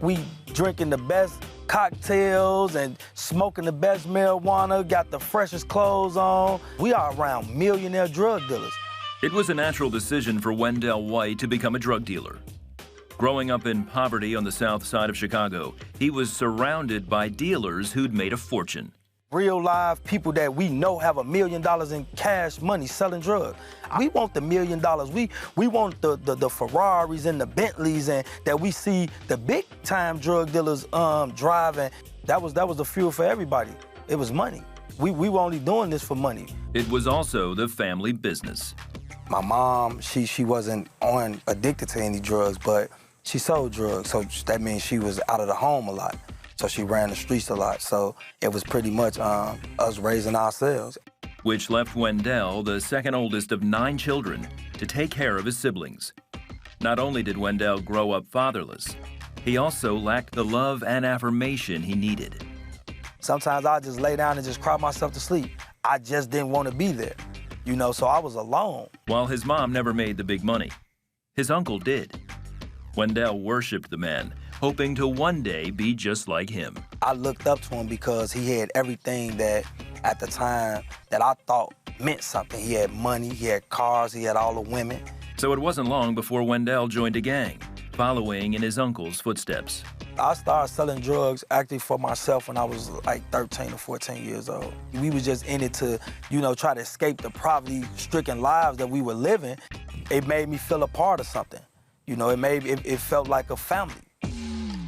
We drinking the best cocktails and smoking the best marijuana, got the freshest clothes on. We are around millionaire drug dealers. It was a natural decision for Wendell White to become a drug dealer. Growing up in poverty on the south side of Chicago, he was surrounded by dealers who'd made a fortune. Real live people that we know have $1 million in cash money selling drugs. We want the $1 million. We want the Ferraris and the Bentleys and that we see the big time drug dealers driving. That was the fuel for everybody. It was money. We were only doing this for money. It was also the family business. My mom, she wasn't addicted to any drugs, but she sold drugs, so that means she was out of the home a lot. So she ran the streets a lot, so it was pretty much us raising ourselves. Which left Wendell, the second oldest of 9 children, to take care of his siblings. Not only did Wendell grow up fatherless, he also lacked the love and affirmation he needed. Sometimes I just lay down and just cry myself to sleep. I just didn't want to be there, you know, so I was alone. While his mom never made the big money, his uncle did. Wendell worshiped the man, hoping to one day be just like him. I looked up to him because he had everything that, at the time, that I thought meant something. He had money, he had cars, he had all the women. So it wasn't long before Wendell joined a gang, following in his uncle's footsteps. I started selling drugs actually for myself when I was like 13 or 14 years old. We was just in it to, you know, try to escape the poverty-stricken lives that we were living. It made me feel a part of something. You know, it felt like a family.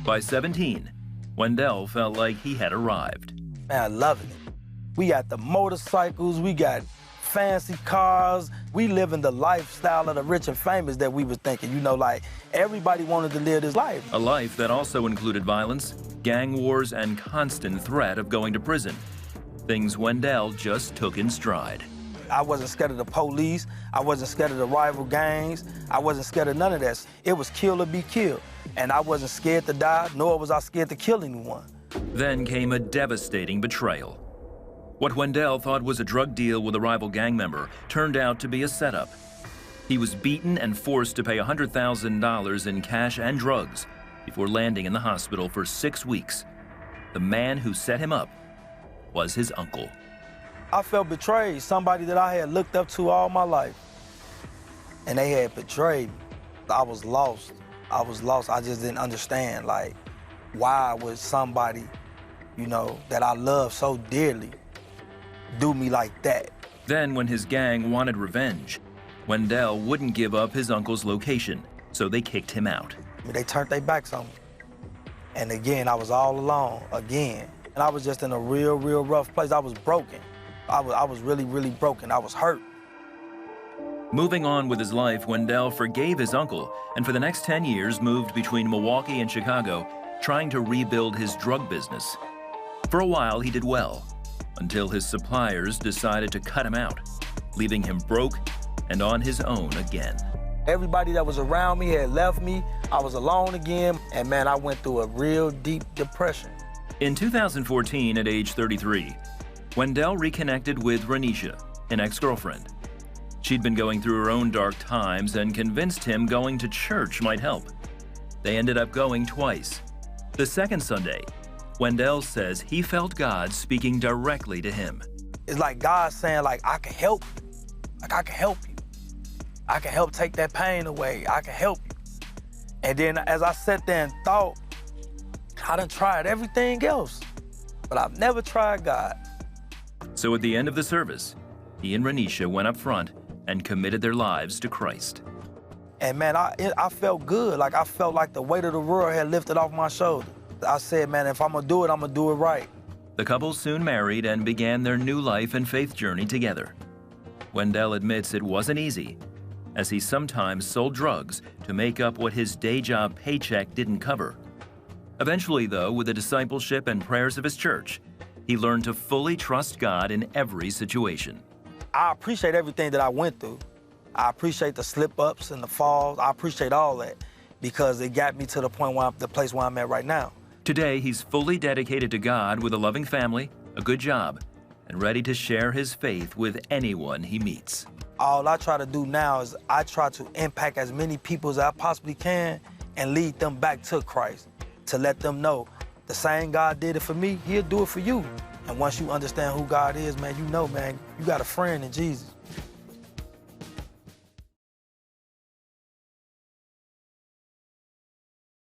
By 17, Wendell felt like he had arrived. Man, I loving it. We got the motorcycles, we got fancy cars. We living the lifestyle of the rich and famous that we was thinking. You know, like everybody wanted to live this life. A life that also included violence, gang wars, and constant threat of going to prison. Things Wendell just took in stride. I wasn't scared of the police. I wasn't scared of the rival gangs. I wasn't scared of none of that. It was kill or be killed. And I wasn't scared to die, nor was I scared to kill anyone. Then came a devastating betrayal. What Wendell thought was a drug deal with a rival gang member turned out to be a setup. He was beaten and forced to pay $100,000 in cash and drugs before landing in the hospital for 6 weeks. The man who set him up was his uncle. I felt betrayed, somebody that I had looked up to all my life. And they had betrayed me. I was lost. I just didn't understand, like, why would somebody, you know, that I love so dearly do me like that? Then when his gang wanted revenge, Wendell wouldn't give up his uncle's location, so they kicked him out. They turned their backs on me. And again, I was all alone, again. And I was just in a real rough place. I was broken. I was really broken. I was hurt. Moving on with his life, Wendell forgave his uncle and for the next 10 years moved between Milwaukee and Chicago, trying to rebuild his drug business. For a while, he did well, until his suppliers decided to cut him out, leaving him broke and on his own again. Everybody that was around me had left me. I was alone again, and man, I went through a real deep depression. In 2014, at age 33, Wendell reconnected with Renisha, an ex-girlfriend. She'd been going through her own dark times and convinced him going to church might help. They ended up going twice. The second Sunday, Wendell says he felt God speaking directly to him. It's like God saying, like, I can help you. Like, I can help you. I can help take that pain away. I can help you. And then as I sat there and thought, I done tried everything else, but I've never tried God. So at the end of the service, he and Renisha went up front and committed their lives to Christ. And man, I felt good. Like, I felt like the weight of the world had lifted off my shoulder. I said, man, if I'm gonna do it, I'm gonna do it right. The couple soon married and began their new life and faith journey together. Wendell admits it wasn't easy, as he sometimes sold drugs to make up what his day job paycheck didn't cover. Eventually, though, with the discipleship and prayers of his church, he learned to fully trust God in every situation. I appreciate everything that I went through. I appreciate the slip-ups and the falls. I appreciate all that because it got me to the point where the place where I'm at right now. Today, he's fully dedicated to God with a loving family, a good job, and ready to share his faith with anyone he meets. All I try to do now is I try to impact as many people as I possibly can and lead them back to Christ. to let them know the same God did it for me, he'll do it for you. And once you understand who God is, man, you know, man, you got a friend in Jesus.